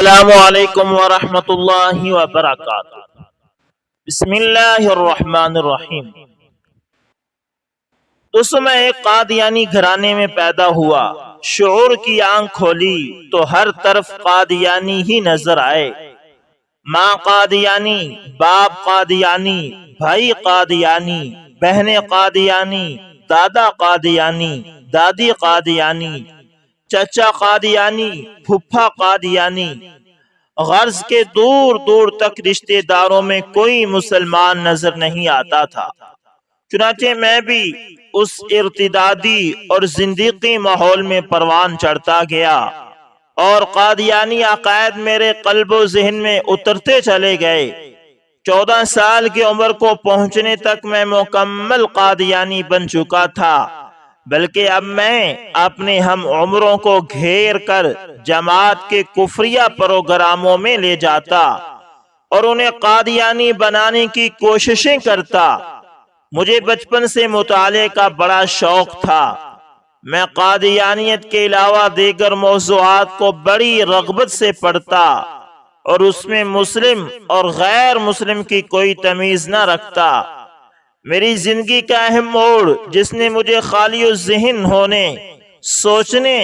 السلام علیکم ورحمۃ اللہ وبرکاتہ۔ بسم اللہ الرحمن الرحیم۔ دوستو، میں ایک قادیانی گھرانے میں پیدا ہوا۔ شعور کی آنکھ کھولی تو ہر طرف قادیانی ہی نظر آئے۔ ماں قادیانی، باپ قادیانی، بھائی قادیانی، بہنیں قادیانی، دادا قادیانی، دادی قادیانی، چچا قادیانی، پھپھا قادیانی۔ غرض کے دور دور تک رشتے داروں میں کوئی مسلمان نظر نہیں آتا تھا۔ چنانچہ میں بھی اس ارتدادی اور زندیقی ماحول میں پروان چڑھتا گیا اور قادیانی عقائد میرے قلب و ذہن میں اترتے چلے گئے۔ 14 سال کی عمر کو پہنچنے تک میں مکمل قادیانی بن چکا تھا، بلکہ اب میں اپنے ہم عمروں کو گھیر کر جماعت کے کفریہ پروگراموں میں لے جاتا اور انہیں قادیانی بنانے کی کوششیں کرتا۔ مجھے بچپن سے مطالعے کا بڑا شوق تھا۔ میں قادیانیت کے علاوہ دیگر موضوعات کو بڑی رغبت سے پڑھتا اور اس میں مسلم اور غیر مسلم کی کوئی تمیز نہ رکھتا۔ میری زندگی کا اہم موڑ، جس نے مجھے خالی الذہن ہونے، سوچنے،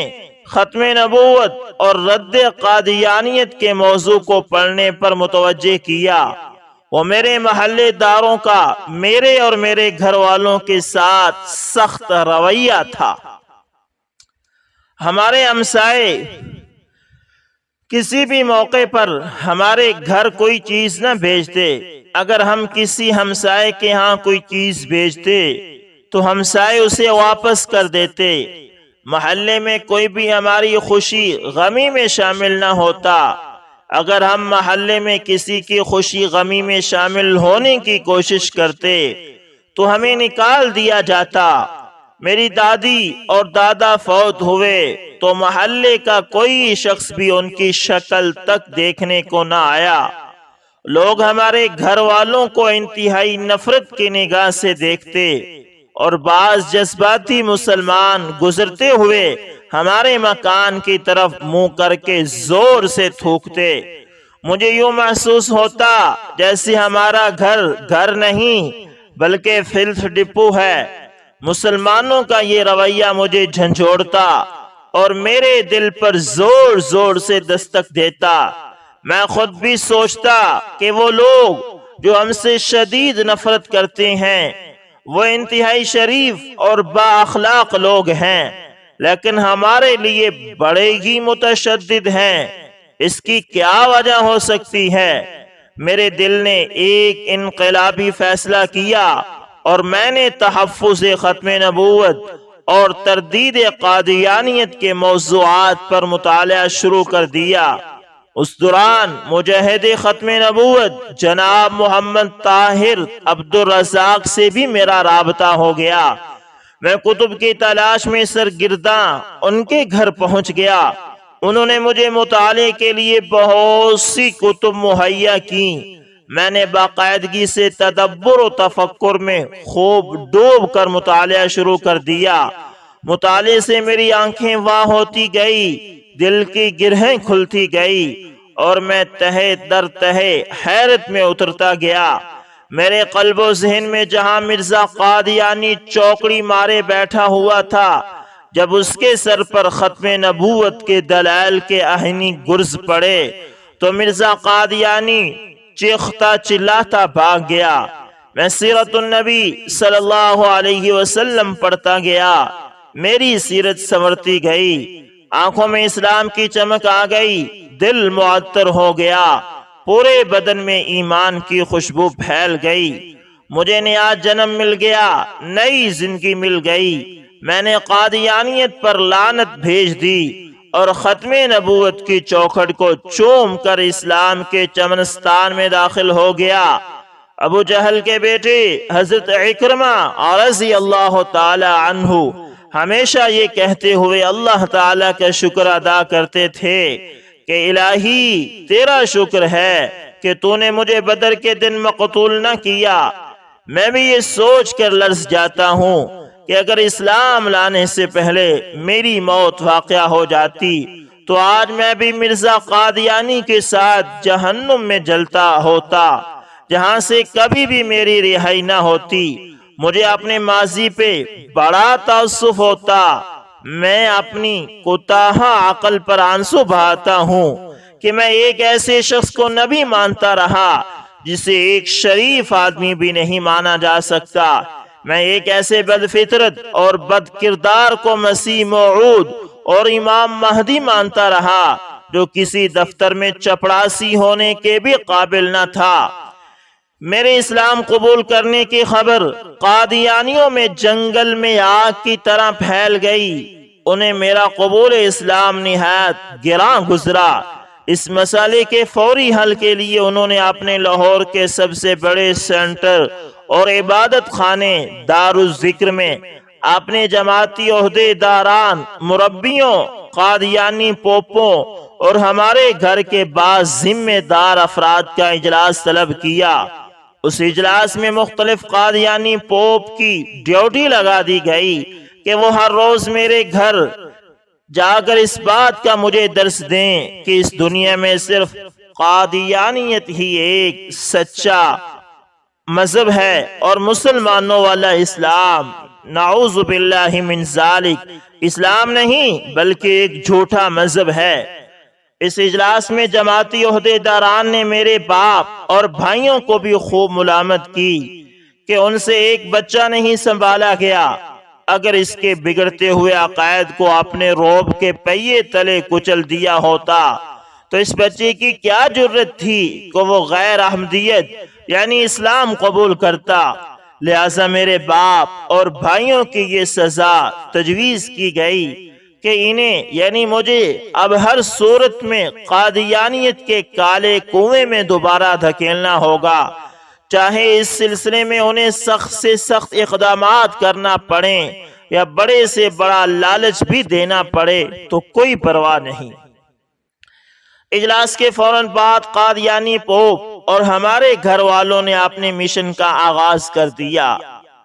ختم نبوت اور رد قادیانیت کے موضوع کو پڑھنے پر متوجہ کیا، وہ میرے محلے داروں کا میرے اور میرے گھر والوں کے ساتھ سخت رویہ تھا۔ ہمارے ہمسائے کسی بھی موقع پر ہمارے گھر کوئی چیز نہ بھیجتے۔ اگر ہم کسی ہمسائے کے ہاں کوئی چیز بھیجتے تو ہمسائے اسے واپس کر دیتے۔ محلے میں کوئی بھی ہماری خوشی غمی میں شامل نہ ہوتا۔ اگر ہم محلے میں کسی کی خوشی غمی میں شامل ہونے کی کوشش کرتے تو ہمیں نکال دیا جاتا۔ میری دادی اور دادا فوت ہوئے تو محلے کا کوئی شخص بھی ان کی شکل تک دیکھنے کو نہ آیا۔ لوگ ہمارے گھر والوں کو انتہائی نفرت کی نگاہ سے دیکھتے اور بعض جذباتی مسلمان گزرتے ہوئے ہمارے مکان کی طرف منہ کر کے زور سے تھوکتے۔ مجھے یوں محسوس ہوتا جیسے ہمارا گھر گھر نہیں بلکہ فلتھ ڈپو ہے۔ مسلمانوں کا یہ رویہ مجھے جھنجھوڑتا اور میرے دل پر زور زور سے دستک دیتا۔ میں خود بھی سوچتا کہ وہ لوگ جو ہم سے شدید نفرت کرتے ہیں وہ انتہائی شریف اور با اخلاق لوگ ہیں، لیکن ہمارے لیے بڑے ہی متشدد ہیں۔ اس کی کیا وجہ ہو سکتی ہے؟ میرے دل نے ایک انقلابی فیصلہ کیا اور میں نے تحفظ ختم نبوت اور تردید قادیانیت کے موضوعات پر مطالعہ شروع کر دیا۔ اس دوران مجاہد ختم نبوت جناب محمد طاہر عبدالرزاق سے بھی میرا رابطہ ہو گیا۔ میں کتب کی تلاش میں سرگرداں ان کے گھر پہنچ گیا۔ انہوں نے مجھے مطالعے کے لیے بہت سی کتب مہیا کی۔ میں نے باقاعدگی سے تدبر و تفکر میں خوب ڈوب کر مطالعہ شروع کر دیا۔ مطالعے سے میری آنکھیں واہ ہوتی گئی، دل کی گرہیں کھلتی گئی اور میں تہہ در تہہ حیرت میں اترتا گیا۔ میرے قلب و ذہن میں جہاں مرزا قادیانی چوکڑی مارے بیٹھا ہوا تھا، جب اس کے سر پر ختم نبوت کے دلائل کے آہنی گرز پڑے تو مرزا قادیانی چیختا چلاتا بھاگ گیا۔ میں سیرت النبی صلی اللہ علیہ وسلم پڑھتا گیا۔ میری سیرت سنورتی گئی، آنکھوں میں اسلام کی چمک آ گئی، دل معطر ہو گیا، پورے بدن میں ایمان کی خوشبو پھیل گئی۔ مجھے نیا جنم مل گیا، نئی زندگی مل گئی۔ میں نے قادیانیت پر لعنت بھیج دی اور ختم نبوت کی چوکھٹ کو چوم کر اسلام کے چمنستان میں داخل ہو گیا۔ ابو جہل کے بیٹے حضرت عکرمہ رضی اللہ تعالی عنہ ہمیشہ یہ کہتے ہوئے اللہ تعالیٰ کا شکر ادا کرتے تھے کہ الہی تیرا شکر ہے کہ تو نے مجھے بدر کے دن مقتول نہ کیا۔ میں بھی یہ سوچ کر لرز جاتا ہوں کہ اگر اسلام لانے سے پہلے میری موت واقع ہو جاتی تو آج میں بھی مرزا قادیانی کے ساتھ جہنم میں جلتا ہوتا، جہاں سے کبھی بھی میری رہائی نہ ہوتی۔ مجھے اپنے ماضی پہ بڑا تاسف ہوتا۔ میں اپنی کوتاہ عقل پر آنسو بہاتا ہوں کہ میں ایک ایسے شخص کو نبی مانتا رہا جسے ایک شریف آدمی بھی نہیں مانا جا سکتا۔ میں ایک ایسے بد فطرت اور بد کردار کو مسیح موعود اور امام مہدی مانتا رہا جو کسی دفتر میں چپڑاسی ہونے کے بھی قابل نہ تھا۔ میرے اسلام قبول کرنے کی خبر قادیانیوں میں جنگل میں آگ کی طرح پھیل گئی۔ انہیں میرا قبول اسلام نہایت گراں گزرا۔ اس مسئلے کے فوری حل کے لیے انہوں نے اپنے لاہور کے سب سے بڑے سینٹر اور عبادت خانے دارالذکر میں اپنے جماعتی عہدے داران، مربیوں، قادیانی پوپوں اور ہمارے گھر کے بعض ذمہ دار افراد کا اجلاس طلب کیا۔ اس اجلاس میں مختلف قادیانی پوپ کی ڈیوٹی لگا دی گئی کہ وہ ہر روز میرے گھر جا کر اس بات کا مجھے درس دیں کہ اس دنیا میں صرف قادیانیت ہی ایک سچا مذہب ہے اور مسلمانوں والا اسلام نعوذ باللہ من ذالک اسلام نہیں بلکہ ایک جھوٹا مذہب ہے۔ اس اجلاس میں جماعتی عہدے داران نے میرے باپ اور بھائیوں کو بھی خوب ملامت کی کہ ان سے ایک بچہ نہیں سنبھالا گیا۔ اگر اس کے بگڑتے ہوئے عقائد کو اپنے روب کے پہیے تلے کچل دیا ہوتا تو اس بچے کی کیا جرت تھی کہ وہ غیر احمدیت یعنی اسلام قبول کرتا۔ لہٰذا میرے باپ اور بھائیوں کی یہ سزا تجویز کی گئی کہ انہیں یعنی مجھے اب ہر صورت میں قادیانیت کے کالے کنویں میں دوبارہ دھکیلنا ہوگا، چاہے اس سلسلے میں انہیں سخت سے سخت اقدامات کرنا پڑیں یا بڑے سے بڑا لالچ بھی دینا پڑے تو کوئی پرواہ نہیں۔ اجلاس کے فوراً بعد قادیانی پوپ اور ہمارے گھر والوں نے اپنے مشن کا آغاز کر دیا۔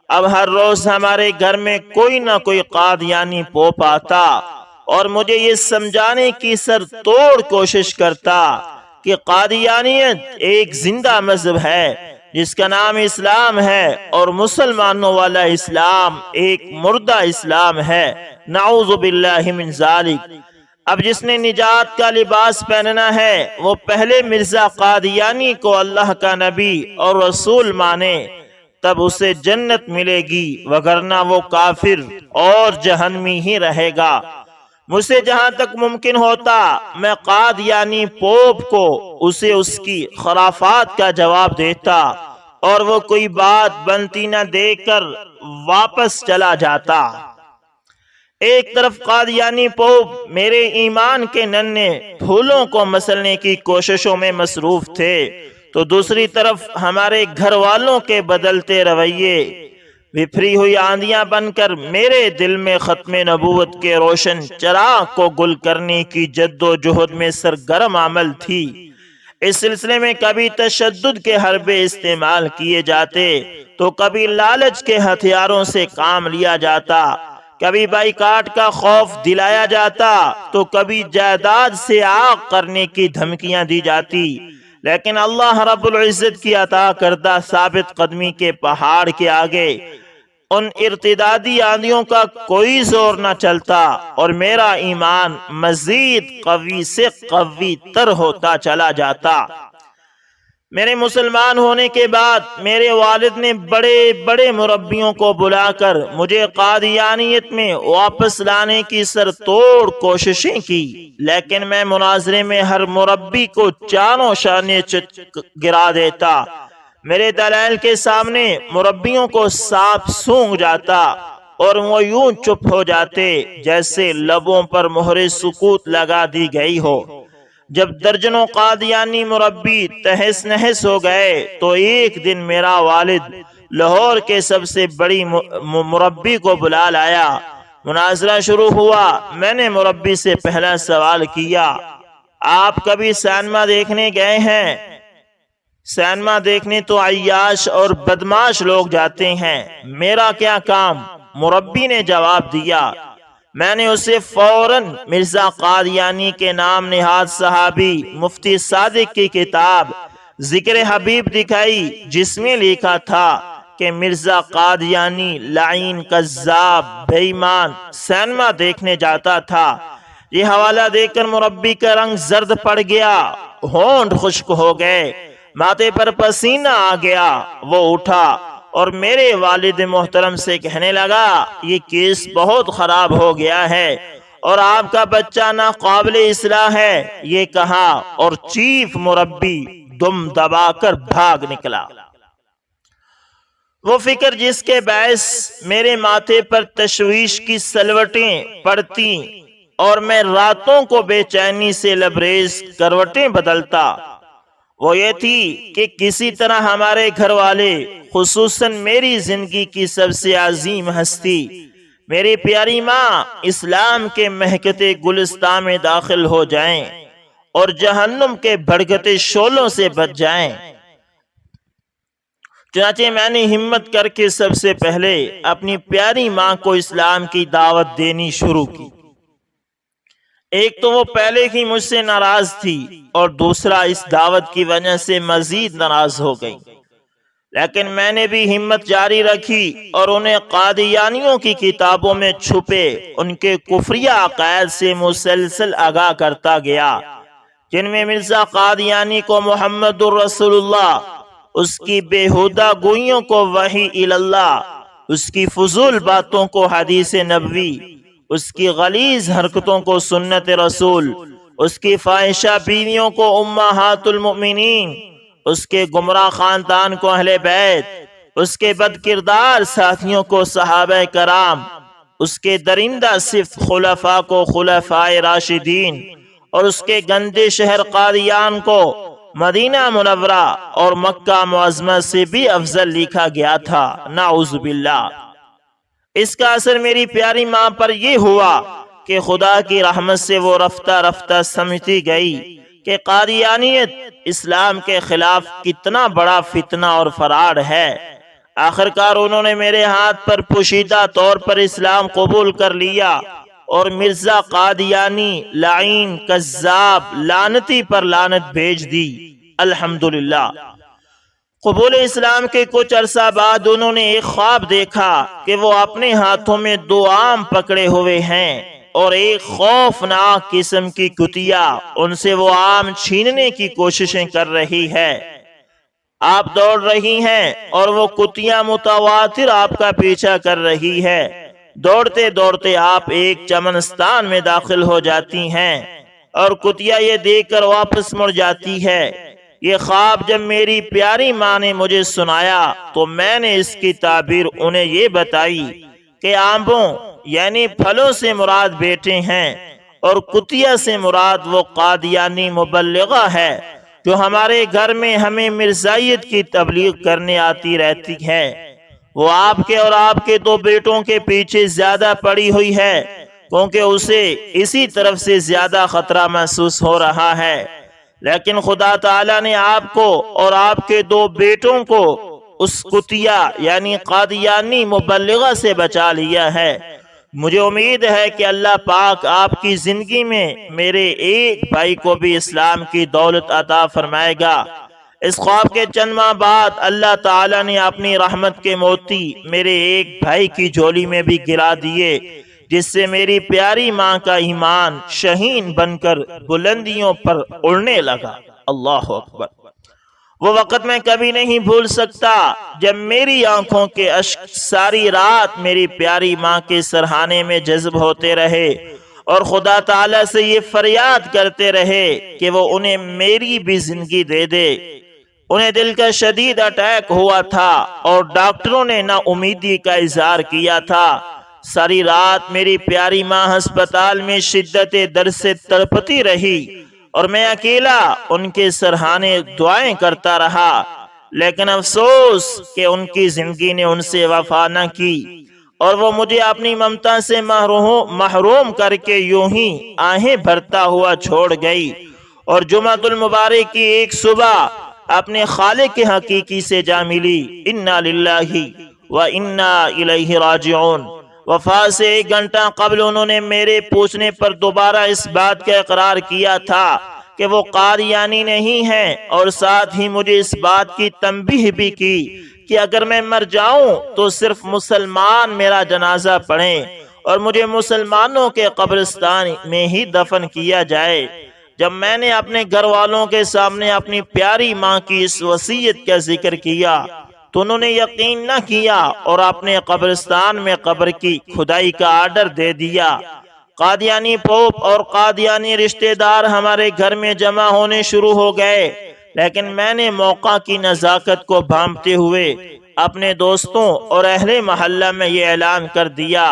اب ہر روز ہمارے گھر میں کوئی نہ کوئی قادیانی پوپ آتا اور مجھے یہ سمجھانے کی سر توڑ کوشش کرتا کہ قادیانیت ایک زندہ مذہب ہے جس کا نام اسلام ہے اور مسلمانوں والا اسلام ایک مردہ اسلام ہے، نعوذ باللہ من ذالک۔ اب جس نے نجات کا لباس پہننا ہے وہ پہلے مرزا قادیانی کو اللہ کا نبی اور رسول مانے، تب اسے جنت ملے گی، وگرنہ وہ کافر اور جہنمی ہی رہے گا۔ مجھ سے جہاں تک ممکن ہوتا میں قادیانی پوپ کو اسے اس کی خرافات کا جواب دیتا اور وہ کوئی بات بنتی نہ دیکھ کر واپس چلا جاتا۔ ایک طرف قادیانی پوپ میرے ایمان کے ننھے پھولوں کو مسلنے کی کوششوں میں مصروف تھے تو دوسری طرف ہمارے گھر والوں کے بدلتے رویے بپھری ہوئی آندیاں بن کر میرے دل میں ختم نبوت کے روشن چراغ کو گل کرنے کی جد و جہد میں سرگرم عمل تھی۔ اس سلسلے میں کبھی تشدد کے حربے استعمال کیے جاتے تو کبھی لالچ کے ہتھیاروں سے کام لیا جاتا، کبھی بائیکاٹ کا خوف دلایا جاتا تو کبھی جائیداد سے آگ کرنے کی دھمکیاں دی جاتی، لیکن اللہ رب العزت کی عطا کردہ ثابت قدمی کے پہاڑ کے آگے ان ارتدادی آندھیوں کا کوئی زور نہ چلتا اور میرا ایمان مزید قوی سے قوی تر ہوتا چلا جاتا۔ میرے مسلمان ہونے کے بعد میرے والد نے بڑے بڑے مربیوں کو بلا کر مجھے قادیانیت میں واپس لانے کی سر توڑ کوششیں کی، لیکن میں مناظرے میں ہر مربی کو چانوں شانے گرا دیتا۔ میرے دلائل کے سامنے مربیوں کو سانپ سونگھ جاتا اور وہ یوں چپ ہو جاتے جیسے لبوں پر مہر سکوت لگا دی گئی ہو۔ جب درجنوں قادیانی مربی تہس نہس ہو گئے تو ایک دن میرا والد لاہور کے سب سے بڑی مربی کو بلا لایا۔ مناظرہ شروع ہوا۔ میں نے مربی سے پہلا سوال کیا، آپ کبھی سینما دیکھنے گئے ہیں؟ سینما دیکھنے تو عیاش اور بدماش لوگ جاتے ہیں، میرا کیا کام؟ مربی نے جواب دیا، میں نے اسے فوراً مرزا قادیانی کے نام نہاد صحابی مفتی صادق کی کتاب ذکر حبیب دکھائی، جس میں لکھا تھا کہ مرزا قادیانی لعین، کذاب، بے ایمان سینما دیکھنے جاتا تھا۔ یہ حوالہ دیکھ کر مربی کا رنگ زرد پڑ گیا، ہونٹ خشک ہو گئے، ماتھے پر پسینہ آ گیا۔ وہ اٹھا اور میرے والد محترم سے کہنے لگا، یہ کیس بہت خراب ہو گیا ہے اور آپ کا بچہ ناقابل اصلاح ہے، یہ کہا اور چیف مربی دم دبا کر بھاگ نکلا۔ وہ فکر جس کے باعث میرے ماتھے پر تشویش کی سلوٹیں پڑتی اور میں راتوں کو بے چینی سے لبریز کروٹیں بدلتا، وہ یہ تھی کہ کسی طرح ہمارے گھر والے، خصوصاً میری زندگی کی سب سے عظیم ہستی میری پیاری ماں، اسلام کے مہکتے گلستان میں داخل ہو جائیں اور جہنم کے بھڑکتے شعلوں سے بچ جائیں۔ چنانچہ میں نے ہمت کر کے سب سے پہلے اپنی پیاری ماں کو اسلام کی دعوت دینی شروع کی۔ ایک تو وہ پہلے ہی مجھ سے ناراض تھی اور دوسرا اس دعوت کی وجہ سے مزید ناراض ہو گئی، لیکن میں نے بھی ہمت جاری رکھی اور انہیں قادیانیوں کی کتابوں میں چھپے ان کے کفریہ عقائد سے مسلسل آگاہ کرتا گیا، جن میں مرزا قادیانی کو محمد الرسول اللہ، اس کی بیہودہ گوئیوں کو وحی اللہ، اس کی فضول باتوں کو حدیث نبوی، اس کی غلیظ حرکتوں کو سنت رسول، اس کی فاحشہ بیویوں کو امہات المؤمنین، اس کے گمراہ خاندان کو اہل بیت، اس کے بد کردار ساتھیوں کو صحابہ کرام، اس کے درندہ صفت خلفاء کو خلفاء راشدین، اور اس کے گندے شہر قادیان کو مدینہ منورہ اور مکہ معظمہ سے بھی افضل لکھا گیا تھا، نعوذ باللہ۔ اس کا اثر میری پیاری ماں پر یہ ہوا کہ خدا کی رحمت سے وہ رفتہ رفتہ سمجھتی گئی کہ قادیانیت اسلام کے خلاف کتنا بڑا فتنہ اور فراڈ ہے۔ آخرکار انہوں نے میرے ہاتھ پر پوشیدہ طور پر اسلام قبول کر لیا اور مرزا قادیانی لعین، کذاب، لعنتی پر لعنت بھیج دی۔ الحمدللہ۔ قبول اسلام کے کچھ عرصہ بعد انہوں نے ایک خواب دیکھا کہ وہ اپنے ہاتھوں میں 2 آم پکڑے ہوئے ہیں اور ایک خوفناک قسم کی کتیا ان سے وہ آم چھیننے کی کوششیں کر رہی ہے۔ آپ دوڑ رہی ہیں اور وہ کتیا متواتر آپ کا پیچھا کر رہی ہے۔ دوڑتے دوڑتے آپ ایک چمنستان میں داخل ہو جاتی ہیں اور کتیا یہ دیکھ کر واپس مڑ جاتی ہے۔ یہ خواب جب میری پیاری ماں نے مجھے سنایا تو میں نے اس کی تعبیر انہیں یہ بتائی کہ آمبوں یعنی پھلوں سے مراد بیٹے ہیں اور کتیا سے مراد وہ قادیانی مبلغہ ہے جو ہمارے گھر میں ہمیں مرزائیت کی تبلیغ کرنے آتی رہتی ہے۔ وہ آپ کے اور آپ کے 2 بیٹوں کے پیچھے زیادہ پڑی ہوئی ہے کیونکہ اسے اسی طرف سے زیادہ خطرہ محسوس ہو رہا ہے، لیکن خدا تعالیٰ نے آپ کو اور آپ کے 2 بیٹوں کو اس کتیا یعنی قادیانی مبلغہ سے بچا لیا ہے۔ مجھے امید ہے کہ اللہ پاک آپ کی زندگی میں میرے ایک بھائی کو بھی اسلام کی دولت عطا فرمائے گا۔ اس خواب کے چند ماہ بعد اللہ تعالیٰ نے اپنی رحمت کے موتی میرے ایک بھائی کی جھولی میں بھی گرا دیے، جس سے میری پیاری ماں کا ایمان شہین بن کر بلندیوں پر اڑنے لگا۔ اللہ اکبر۔ وہ وقت میں کبھی نہیں بھول سکتا جب میری آنکھوں کے اشک ساری رات میری پیاری ماں کے سرہانے میں جذب ہوتے رہے اور خدا تعالیٰ سے یہ فریاد کرتے رہے کہ وہ انہیں میری بھی زندگی دے دے۔ انہیں دل کا شدید اٹیک ہوا تھا اور ڈاکٹروں نے نا امیدی کا اظہار کیا تھا۔ ساری رات میری پیاری ماں ہسپتال میں شدت درد سے تڑپتی رہی اور میں اکیلا ان کے سرہانے دعائیں کرتا رہا، لیکن افسوس کہ ان کی زندگی نے ان سے وفا نہ کی اور وہ مجھے اپنی ممتا سے محروم کر کے یوں ہی آہیں بھرتا ہوا چھوڑ گئی اور جمعۃ المبارک کی ایک صبح اپنے خالق حقیقی سے جا ملی۔ انا للہ و انا الیہ راجعون۔ وفات سے 1 گھنٹہ قبل انہوں نے میرے پوچھنے پر دوبارہ اس بات کا اقرار کیا تھا کہ وہ قادیانی نہیں ہیں، اور ساتھ ہی مجھے اس بات کی تنبیہ بھی کی کہ اگر میں مر جاؤں تو صرف مسلمان میرا جنازہ پڑھیں اور مجھے مسلمانوں کے قبرستان میں ہی دفن کیا جائے۔ جب میں نے اپنے گھر والوں کے سامنے اپنی پیاری ماں کی اس وصیت کا ذکر کیا تو انہوں نے یقین نہ کیا اور اپنے قبرستان میں قبر کی کھدائی کا آرڈر دے دیا۔ قادیانی پوپ اور قادیانی رشتہ دار ہمارے گھر میں جمع ہونے شروع ہو گئے، لیکن میں نے موقع کی نزاکت کو بھانپتے ہوئے اپنے دوستوں اور اہل محلہ میں یہ اعلان کر دیا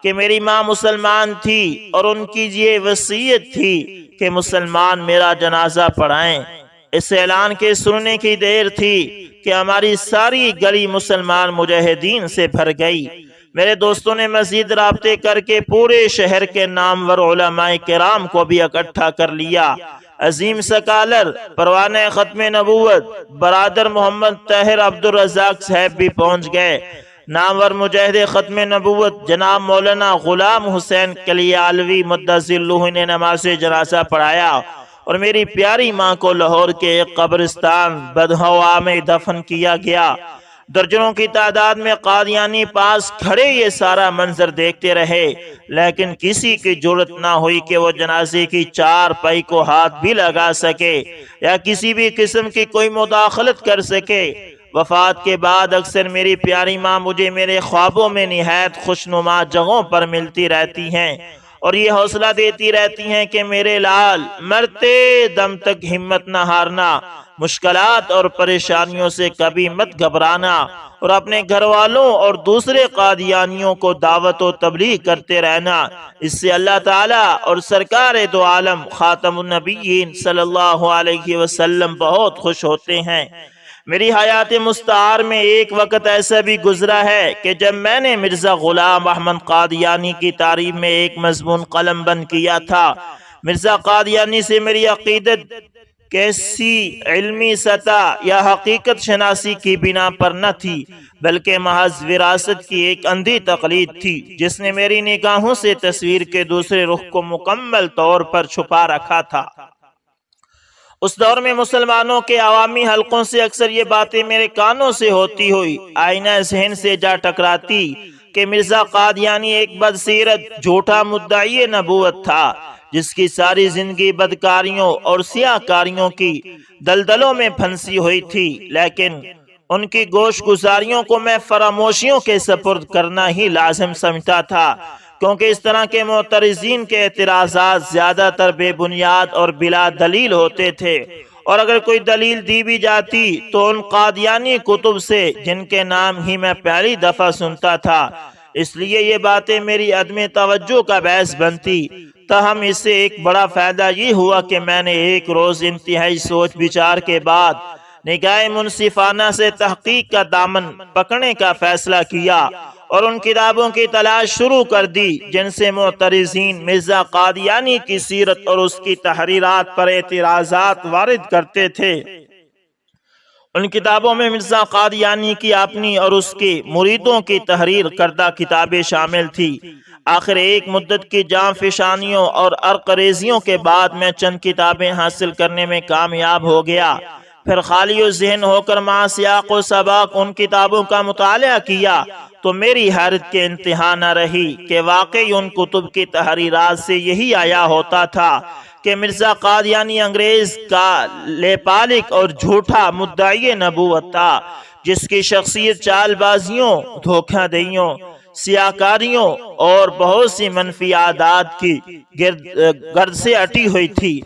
کہ میری ماں مسلمان تھی اور ان کی یہ وصیت تھی کہ مسلمان میرا جنازہ پڑھائیں۔ اس اعلان کے سننے کی دیر تھی کہ ہماری ساری گلی مسلمان مجاہدین سے بھر گئی۔ میرے دوستوں نے مزید رابطے کر کے پورے شہر کے نامور علماء کرام کو بھی اکٹھا کر لیا۔ عظیم سکالر پروانہ ختم نبوت برادر محمد طاہر عبدالرزاق صاحب بھی پہنچ گئے۔ نامور مجاہد ختم نبوت جناب مولانا غلام حسین کلیالوی مدث اللہ نے نماز جنازہ پڑھایا اور میری پیاری ماں کو لاہور کے ایک قبرستان بدہوا میں دفن کیا گیا۔ درجنوں کی تعداد میں قادیانی پاس کھڑے یہ سارا منظر دیکھتے رہے، لیکن کسی کی جرأت نہ ہوئی کہ وہ جنازے کی 4 پائی کو ہاتھ بھی لگا سکے یا کسی بھی قسم کی کوئی مداخلت کر سکے۔ وفات کے بعد اکثر میری پیاری ماں مجھے میرے خوابوں میں نہایت خوشنما جگہوں پر ملتی رہتی ہیں اور یہ حوصلہ دیتی رہتی ہیں کہ میرے لال مرتے دم تک ہمت نہ ہارنا، مشکلات اور پریشانیوں سے کبھی مت گھبرانا اور اپنے گھر والوں اور دوسرے قادیانیوں کو دعوت و تبلیغ کرتے رہنا۔ اس سے اللہ تعالیٰ اور سرکار دو عالم خاتم النبیین صلی اللہ علیہ وسلم بہت خوش ہوتے ہیں۔ میری حیات مستعار میں ایک وقت ایسا بھی گزرا ہے کہ جب میں نے مرزا غلام احمد قادیانی کی تعریف میں ایک مضمون قلم بند کیا تھا، مرزا قادیانی سے میری عقیدت کیسی علمی سطح یا حقیقت شناسی کی بنا پر نہ تھی، بلکہ محض وراثت کی ایک اندھی تقلید تھی جس نے میری نگاہوں سے تصویر کے دوسرے رخ کو مکمل طور پر چھپا رکھا تھا۔ اس دور میں مسلمانوں کے عوامی حلقوں سے اکثر یہ باتیں میرے کانوں سے ہوتی ہوئی آئینہ ذہن سے جا ٹکراتی کہ مرزا قادیانی ایک بدسیرت جھوٹا مدعی نبوت تھا جس کی ساری زندگی بدکاریوں اور سیاہ کاریوں کی دلدلوں میں پھنسی ہوئی تھی، لیکن ان کی گوش گزاریوں کو میں فراموشیوں کے سپرد کرنا ہی لازم سمجھتا تھا، کیونکہ اس طرح کے معترضین کے اعتراضات زیادہ تر بے بنیاد اور بلا دلیل ہوتے تھے، اور اگر کوئی دلیل دی بھی جاتی تو ان قادیانی کتب سے جن کے نام ہی میں پہلی دفعہ سنتا تھا۔ اس لیے یہ باتیں میری عدم توجہ کا باعث بنتی۔ تاہم اس سے ایک بڑا فائدہ یہ ہوا کہ میں نے ایک روز انتہائی سوچ بچار کے بعد نگاہ منصفانہ سے تحقیق کا دامن پکڑنے کا فیصلہ کیا اور ان کتابوں کی تلاش شروع کر دی جن سے معترضین مرزا قادیانی کی سیرت اور اس کی تحریرات پر اعتراضات وارد کرتے تھے۔ ان کتابوں میں مرزا قادیانی کی اپنی اور اس کے مریدوں کی تحریر کردہ کتابیں شامل تھی۔ آخر ایک مدت کی جان فشانیوں اور عرق ریزیوں کے بعد میں چند کتابیں حاصل کرنے میں کامیاب ہو گیا۔ پھر خالی ذہن ہو کر مع سیاق و سباق ان کتابوں کا مطالعہ کیا تو میری حیرت کے انتہا نہ رہی کہ واقعی ان کتب کی تحریرات سے یہی آیا ہوتا تھا کہ مرزا قادیانی انگریز کا لیپالک اور جھوٹا مدعی نبوت تھا، جس کی شخصیت چال بازیوں، دھوکہ دہیوں، سیاکاریوں اور بہت سی منفی عادات کی گرد سے اٹی ہوئی تھی۔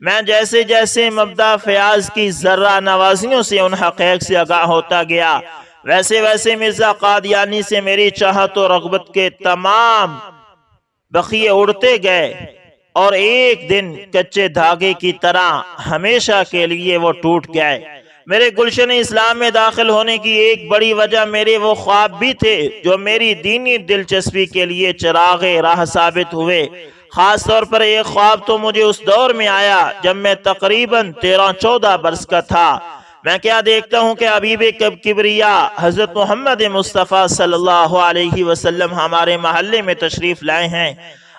میں جیسے جیسے مبدا فیاض کی ذرہ نوازیوں سے ان حقائق سے آگاہ ہوتا گیا، ویسے ویسے مرزا قادیانی سے میری چاہت و رغبت کے تمام بخیے اڑتے گئے اور ایک دن کچے دھاگے کی طرح ہمیشہ کے لیے وہ ٹوٹ گئے۔ میرے گلشن اسلام میں داخل ہونے کی ایک بڑی وجہ میرے وہ خواب بھی تھے جو میری دینی دلچسپی کے لیے چراغ راہ ثابت ہوئے۔ خاص طور پر ایک خواب تو مجھے اس دور میں آیا جب میں تقریباً 13-14 برس کا تھا۔ میں کیا دیکھتا ہوں کہ حبیب کبریا حضرت محمد مصطفیٰ صلی اللہ علیہ وسلم ہمارے محلے میں تشریف لائے ہیں۔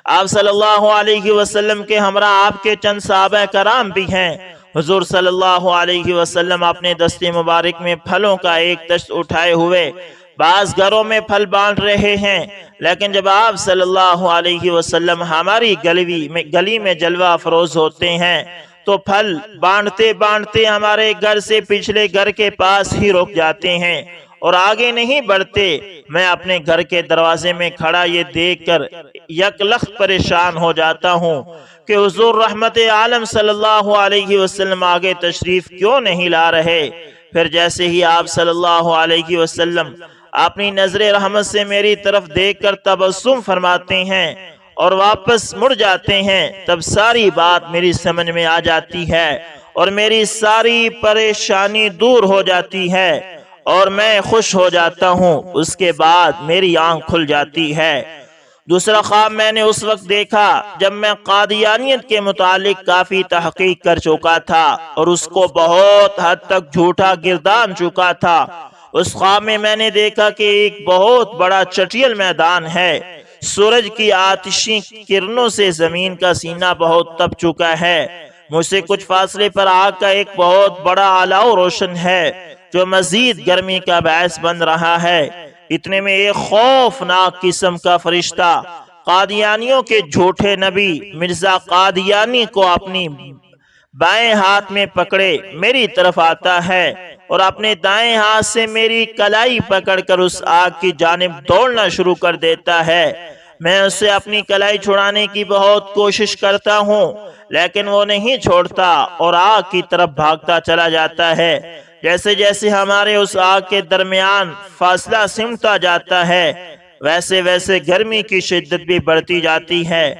آپ صلی اللہ علیہ وسلم کے ہمراہ آپ کے چند صحابہ کرام بھی ہیں۔ حضور صلی اللہ علیہ وسلم اپنے دست مبارک میں پھلوں کا ایک دست اٹھائے ہوئے بعض گھروں میں پھل بانٹ رہے ہیں، لیکن جب آپ صلی اللہ علیہ وسلم ہماری گلی میں جلوہ افروز ہوتے ہیں تو پھل بانٹتے بانٹتے ہمارے گھر سے پچھلے گھر کے پاس ہی رک جاتے ہیں اور آگے نہیں بڑھتے۔ میں اپنے گھر کے دروازے میں کھڑا یہ دیکھ کر یک لخت پریشان ہو جاتا ہوں کہ حضور رحمت عالم صلی اللہ علیہ وسلم آگے تشریف کیوں نہیں لا رہے۔ پھر جیسے ہی آپ صلی اللہ علیہ وسلم اپنی نظر رحمت سے میری طرف دیکھ کر تبسم فرماتے ہیں اور واپس مڑ جاتے ہیں، تب ساری بات میری سمجھ میں آ جاتی ہے اور میری ساری پریشانی دور ہو جاتی ہے اور میں خوش ہو جاتا ہوں۔ اس کے بعد میری آنکھ کھل جاتی ہے۔ دوسرا خواب میں نے اس وقت دیکھا جب میں قادیانیت کے متعلق کافی تحقیق کر چکا تھا اور اس کو بہت حد تک جھوٹا گردان چکا تھا۔ اس خواب میں میں نے دیکھا کہ ایک بہت بڑا چٹیل میدان ہے، سورج کی آتشی کرنوں سے زمین کا سینہ بہت تپ چکا ہے، مجھ سے کچھ فاصلے پر آگ کا ایک بہت بڑا الاؤ روشن ہے جو مزید گرمی کا باعث بن رہا ہے۔ اتنے میں ایک خوفناک قسم کا فرشتہ قادیانیوں کے جھوٹے نبی مرزا قادیانی کو اپنی بائیں ہاتھ میں پکڑے میری طرف آتا ہے اور اپنے دائیں ہاتھ سے میری کلائی پکڑ کر اس آگ کی جانب دوڑنا شروع کر دیتا ہے۔ میں اسے اپنی کلائی چھڑانے کی بہت کوشش کرتا ہوں لیکن وہ نہیں چھوڑتا اور آگ کی طرف بھاگتا چلا جاتا ہے۔ جیسے جیسے ہمارے اس آگ کے درمیان فاصلہ سمٹتا جاتا ہے ویسے ویسے گرمی کی شدت بھی بڑھتی جاتی ہے۔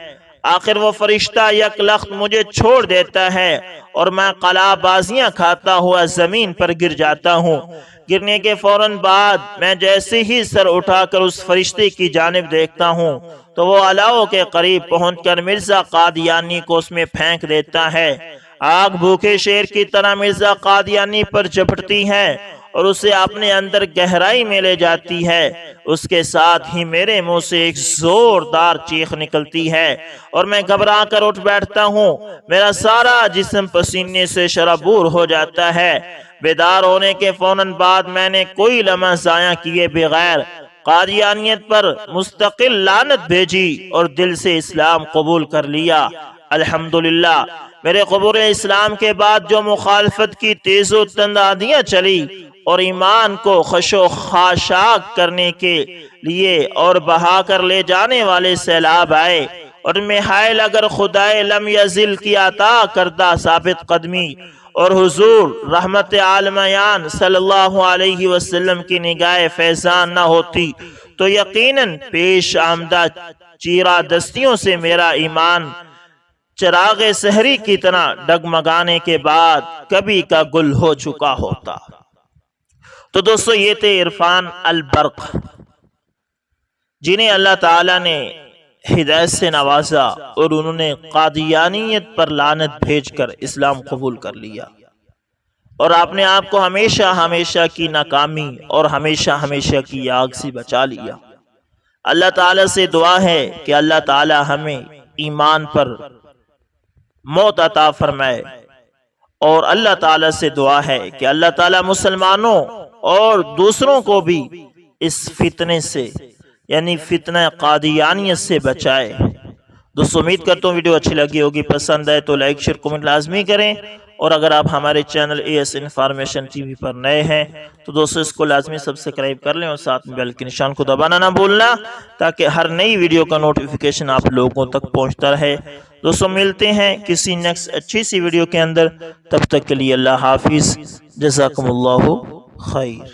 آخر وہ فرشتہ یک لخت مجھے چھوڑ دیتا ہے اور میں قلا بازیاں کھاتا ہوا زمین پر گر جاتا ہوں۔ گرنے کے فوراً بعد میں جیسے ہی سر اٹھا کر اس فرشتے کی جانب دیکھتا ہوں تو وہ الاؤ کے قریب پہنچ کر مرزا قادیانی کو اس میں پھینک دیتا ہے۔ آگ بھوکے شیر کی طرح مرزا قادیانی پر جھپٹتی ہے اور اسے اپنے اندر گہرائی میں لے جاتی ہے۔ اس کے ساتھ ہی میرے منہ سے ایک زوردار چیخ نکلتی ہے اور میں گھبرا کر اٹھ بیٹھتا ہوں۔ میرا سارا جسم پسینے سے شرابور ہو جاتا ہے۔ بیدار ہونے کے فوراً بعد میں نے کوئی لمحہ ضائع کیے بغیر قادیانیت پر مستقل لعنت بھیجی اور دل سے اسلام قبول کر لیا۔ الحمدللہ میرے قبول اسلام کے بعد جو مخالفت کی تیز و تند آندیاں چلی اور ایمان کو خش و خاشاک کرنے کے لیے اور بہا کر لے جانے والے سیلاب آئے اور میں حائل اگر خدائے لم یزل کی عطا کردہ ثابت قدمی اور حضور رحمت عالمیان صلی اللہ علیہ وسلم کی نگاہ فیضان نہ ہوتی تو یقیناً پیش آمدہ چیرہ دستیوں سے میرا ایمان چراغ سحری کی طرح ڈگمگانے کے بعد کبھی کا گل ہو چکا ہوتا۔ تو دوستو یہ تھے عرفان البرق، جنہیں اللہ تعالیٰ نے ہدایت سے نوازا اور انہوں نے قادیانیت پر لعنت بھیج کر اسلام قبول کر لیا اور آپ نے آپ کو ہمیشہ ہمیشہ کی ناکامی اور ہمیشہ ہمیشہ کی آگ سے بچا لیا۔ اللہ تعالیٰ سے دعا ہے کہ اللہ تعالیٰ ہمیں ایمان پر موت عطا فرمائے اور اللہ تعالیٰ سے دعا ہے کہ اللہ تعالیٰ مسلمانوں اور دوسروں کو بھی اس فتنے سے یعنی فتنہ قادیانیت سے بچائے۔ دوستو امید کرتا ہوں ویڈیو اچھی لگی ہوگی، پسند آئے تو لائک شیئر کمنٹ لازمی کریں، اور اگر آپ ہمارے چینل AS انفارمیشن TV پر نئے ہیں تو دوستو اس کو لازمی سبسکرائب کر لیں اور ساتھ میں بیل کے نشان کو دبانا نہ بھولنا تاکہ ہر نئی ویڈیو کا نوٹیفیکیشن آپ لوگوں تک پہنچتا رہے۔ دوستو ملتے ہیں کسی نیکسٹ اچھی سی ویڈیو کے اندر، تب تک کے لیے اللہ حافظ، جزاکم اللہ خیر۔